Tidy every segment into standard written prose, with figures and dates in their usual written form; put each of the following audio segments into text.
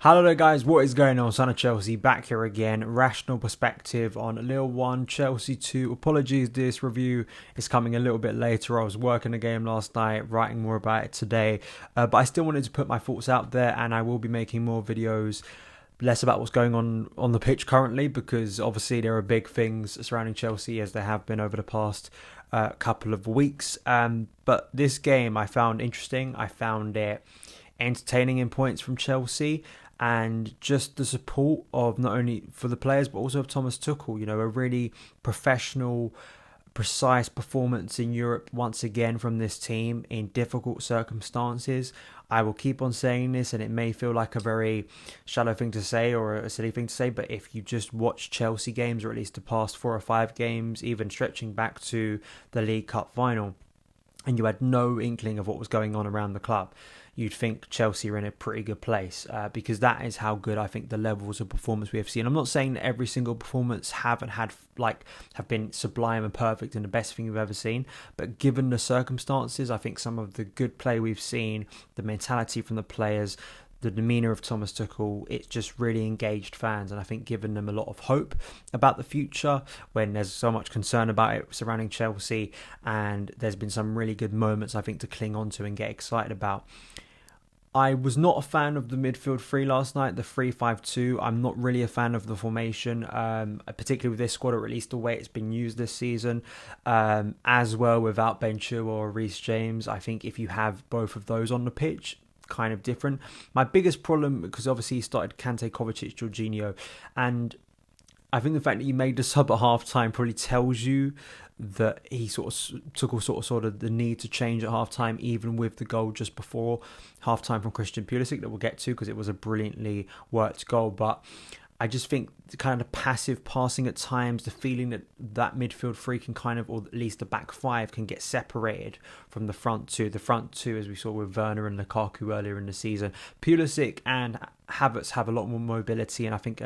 Hello there guys, what is going on? SonOfChelsea back here again. Rational perspective on Lille 1, Chelsea 2. Apologies, this review is coming a little bit later. I was working the game last night, writing more about it today. But I still wanted to put my thoughts out there, and I will be making more videos less about what's going on the pitch currently, because obviously there are big things surrounding Chelsea as there have been over the past couple of weeks. But this game I found interesting. I found it entertaining in points from Chelsea, and just the support of not only for the players but also of Thomas Tuchel. You know, a really professional, precise performance in Europe once again from this team in difficult circumstances. I will keep on saying this, and it may feel like a very shallow thing to say or a silly thing to say, but if you just watch Chelsea games, or at least the past 4 or 5 games, even stretching back to the League Cup final, and you had no inkling of what was going on around the club, you'd think Chelsea are in a pretty good place, because that is how good I think the levels of performance we have seen. I'm not saying that every single performance have been sublime and perfect and the best thing you've ever seen, but given the circumstances, I think some of the good play we've seen, the mentality from the players, the demeanour of Thomas Tuchel, it's just really engaged fans, and I think given them a lot of hope about the future when there's so much concern about it surrounding Chelsea, and there's been some really good moments I think to cling on to and get excited about. I was not a fan of the midfield three last night, the 3-5-2. I'm not really a fan of the formation, particularly with this squad, or at least the way it's been used this season. As well, without Ben Chilwell or Reece James, I think if you have both of those on the pitch, kind of different. My biggest problem, because obviously he started Kante, Kovacic, Jorginho, and I think the fact that he made the sub at half-time probably tells you that he took the need to change at half-time, even with the goal just before half-time from Christian Pulisic that we'll get to, because it was a brilliantly worked goal. But I just think the kind of passive passing at times, the feeling that midfield three can kind of, or at least the back five, can get separated from the front two. The front two, as we saw with Werner and Lukaku earlier in the season. Pulisic and Havertz have a lot more mobility, and I think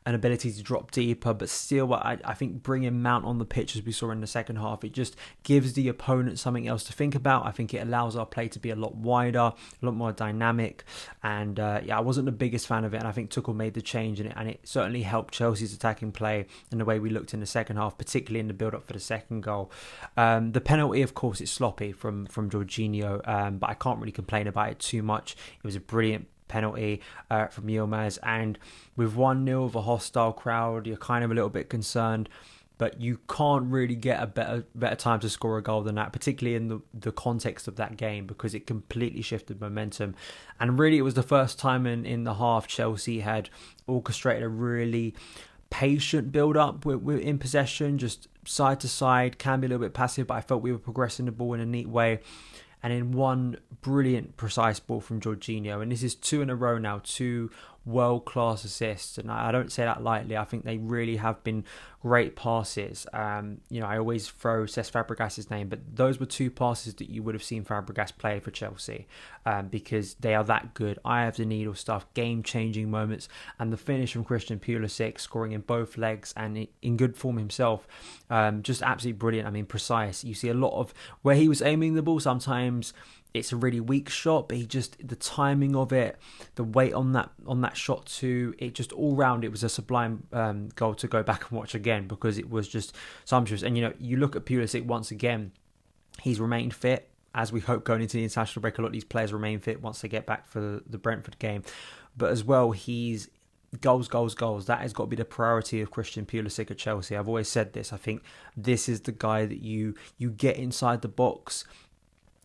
an ability to drop deeper, but still I think bringing Mount on the pitch, as we saw in the second half, it just gives the opponent something else to think about. I think it allows our play to be a lot wider, a lot more dynamic, and I wasn't the biggest fan of it, and I think Tuchel made the change in it, and it certainly helped Chelsea's attacking play and the way we looked in the second half, particularly in the build-up for the second goal. The penalty, of course, is sloppy from Jorginho, but I can't really complain about it too much. It was a brilliant penalty from Yilmaz, and with 1-0 of a hostile crowd, you're kind of a little bit concerned, but you can't really get a better time to score a goal than that, particularly in the context of that game, because it completely shifted momentum. And really, it was the first time in the half Chelsea had orchestrated a really patient build-up in possession, just side to side, can be a little bit passive, but I felt we were progressing the ball in a neat way. And in one brilliant, precise ball from Jorginho, and this is 2 in a row now, 2 world-class assists, and I don't say that lightly. I think they really have been great passes. I always throw Cesc Fabregas's name, but those were 2 passes that you would have seen Fabregas play for Chelsea, because they are that good. Eye of the needle stuff, game-changing moments, and the finish from Christian Pulisic, scoring in both legs and in good form himself, just absolutely brilliant. I mean, precise. You see a lot of where he was aiming the ball. Sometimes it's a really weak shot, but the timing of it, the weight on that shot too, it just all round, it was a sublime goal to go back and watch again, because it was just sumptuous. And you look at Pulisic once again, he's remained fit, as we hope going into the international break. A lot of these players remain fit once they get back for the Brentford game, but as well, he's goals. That has got to be the priority of Christian Pulisic at Chelsea. I've always said this. I think this is the guy that you get inside the box.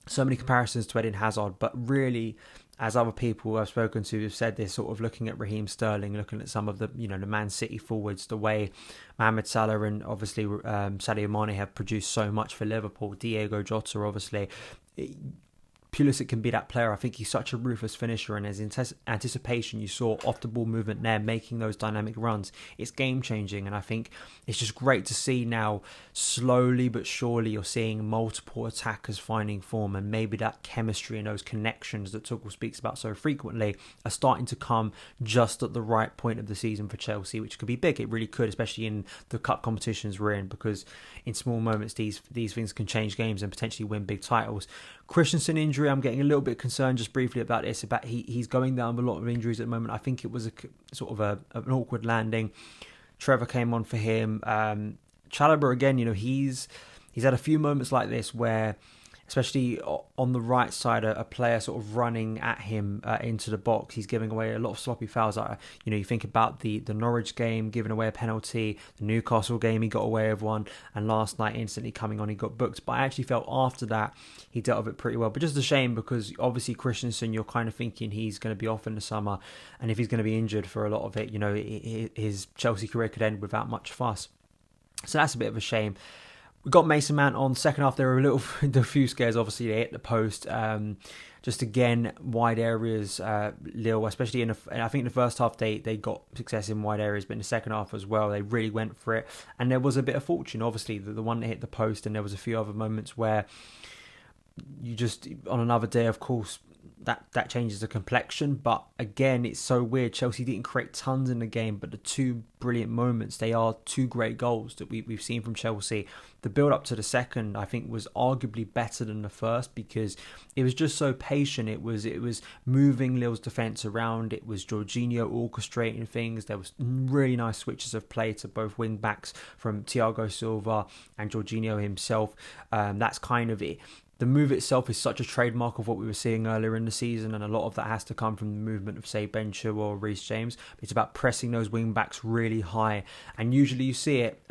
So many comparisons to Eden Hazard, but really, as other people I've spoken to have said this, sort of looking at Raheem Sterling, looking at some of the the Man City forwards, the way Mohamed Salah and obviously Sadio Mane have produced so much for Liverpool, Diego Jota obviously. Pulisic can be that player. I think he's such a ruthless finisher, and his anticipation, you saw off the ball movement there, making those dynamic runs. It's game changing, and I think it's just great to see now, slowly but surely, you're seeing multiple attackers finding form, and maybe that chemistry and those connections that Tuchel speaks about so frequently are starting to come just at the right point of the season for Chelsea, which could be big. It really could, especially in the cup competitions we're in, because in small moments these things can change games and potentially win big titles. Christensen injury, injury, I'm getting a little bit concerned just briefly about this. About he's going down with a lot of injuries at the moment. I think it was a sort of an awkward landing. Trevor came on for him. Chalobah again, he's had a few moments like this where, especially on the right side, a player sort of running at him into the box, he's giving away a lot of sloppy fouls. You think about the Norwich game, giving away a penalty, the Newcastle game, he got away with one, and last night instantly coming on, he got booked. But I actually felt after that, he dealt with it pretty well. But just a shame, because obviously Christensen, you're kind of thinking he's going to be off in the summer, and if he's going to be injured for a lot of it, his Chelsea career could end without much fuss. So that's a bit of a shame. We got Mason Mount on. Second half, there were a few scares. Obviously, they hit the post. Just again, wide areas. Lille, especially I think in the first half, they got success in wide areas, but in the second half as well, they really went for it. And there was a bit of fortune, obviously, the one that hit the post, and there was a few other moments where you just, on another day, of course, that changes the complexion. But again, it's so weird. Chelsea didn't create tons in the game, but the two brilliant moments, they are two great goals that we've seen from Chelsea. The build up to the second, I think, was arguably better than the first, because it was just so patient. It was moving Lille's defence around. It was Jorginho orchestrating things. There was really nice switches of play to both wing backs from Thiago Silva and Jorginho himself. That's kind of it. The move itself is such a trademark of what we were seeing earlier in the season, and a lot of that has to come from the movement of, say, Ben Chilwell or Reece James. It's about pressing those wing backs really high, and usually you see it.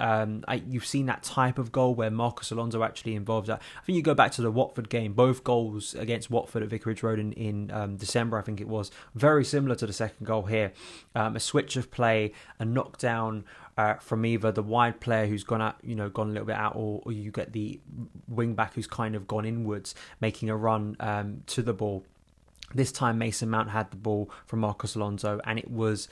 You've seen that type of goal where Marcos Alonso actually involves that. I think you go back to the Watford game, both goals against Watford at Vicarage Road in December, I think it was, very similar to the second goal here. A switch of play, a knockdown from either the wide player who's gone a little bit out, or you get the wing back who's kind of gone inwards, making a run to the ball. This time Mason Mount had the ball from Marcos Alonso, and it was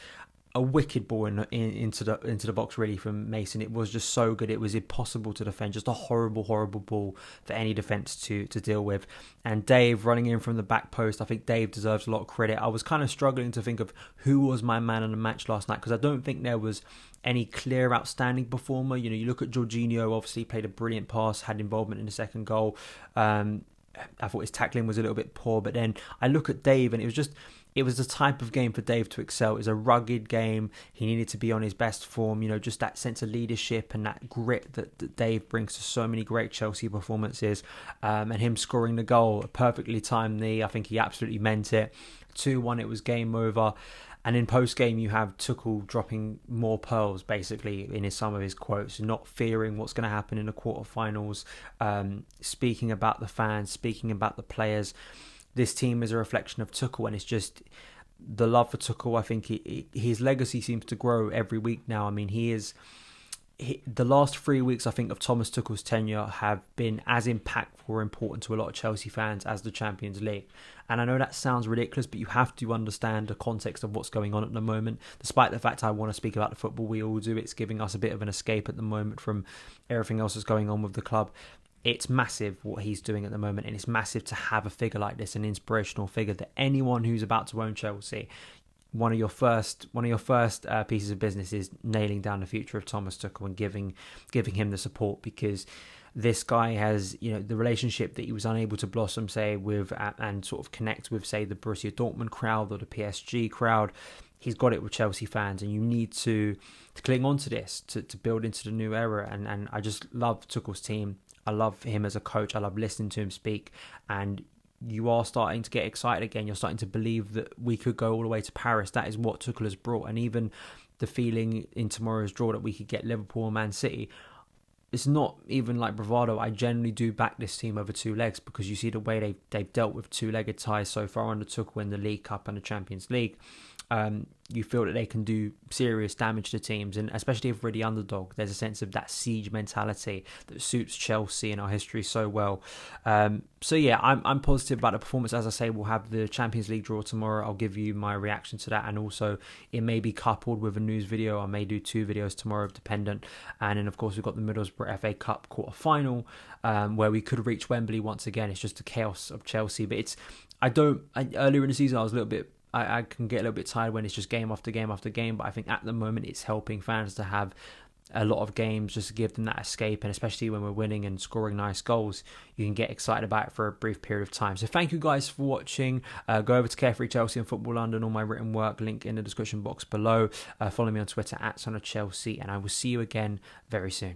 a wicked ball into the box, really, from Mason. It was just so good. It was impossible to defend. Just a horrible ball for any defence to deal with. And Dave running in from the back post, I think Dave deserves a lot of credit. I was kind of struggling to think of who was my man of the match last night, because I don't think there was any clear outstanding performer. You look at Jorginho, obviously played a brilliant pass, had involvement in the second goal. I thought his tackling was a little bit poor, but then I look at Dave, and it was the type of game for Dave to excel. It was a rugged game. He needed to be on his best form. Just that sense of leadership and that grit that Dave brings to so many great Chelsea performances. And him scoring the goal, a perfectly timed knee. I think he absolutely meant it. 2-1, it was game over. And in post-game, you have Tuchel dropping more pearls, basically, in some of his quotes, not fearing what's going to happen in the quarterfinals, speaking about the fans, speaking about the players. This team is a reflection of Tuchel, and it's just the love for Tuchel. I think his legacy seems to grow every week now. I mean, the last 3 weeks, I think, of Thomas Tuchel's tenure have been as impactful or important to a lot of Chelsea fans as the Champions League. And I know that sounds ridiculous, but you have to understand the context of what's going on at the moment. Despite the fact I want to speak about the football, we all do. It's giving us a bit of an escape at the moment from everything else that's going on with the club. It's massive what he's doing at the moment, and it's massive to have a figure like this, an inspirational figure that anyone who's about to own Chelsea, one of your first pieces of business is nailing down the future of Thomas Tuchel and giving him the support, because this guy has, the relationship that he was unable to blossom, say, with and sort of connect with, say, the Borussia Dortmund crowd or the PSG crowd. He's got it with Chelsea fans, and you need to cling on to this to build into the new era. And I just love Tuchel's team. I love him as a coach. I love listening to him speak, and you are starting to get excited again. You're starting to believe that we could go all the way to Paris. That is what Tuchel has brought. And even the feeling in tomorrow's draw that we could get Liverpool or Man City, it's not even like bravado. I generally do back this team over two legs, because you see the way they've dealt with two-legged ties so far under Tuchel in the League Cup and the Champions League. You feel that they can do serious damage to teams, and especially if we're the underdog, there's a sense of that siege mentality that suits Chelsea and our history so well. So yeah, I'm positive about the performance. As I say, we'll have the Champions League draw tomorrow. I'll give you my reaction to that, and also it may be coupled with a news video. I may do 2 videos tomorrow, dependent. And then of course we've got the Middlesbrough FA Cup quarter-final, where we could reach Wembley once again. It's just the chaos of Chelsea, but earlier in the season I was a little bit, I can get a little bit tired when it's just game after game after game, but I think at the moment it's helping fans to have a lot of games just to give them that escape, and especially when we're winning and scoring nice goals, you can get excited about it for a brief period of time. So thank you guys for watching. Go over to Carefree Chelsea and Football London, all my written work, link in the description box below. Follow me on Twitter at SonOfChelsea, and I will see you again very soon.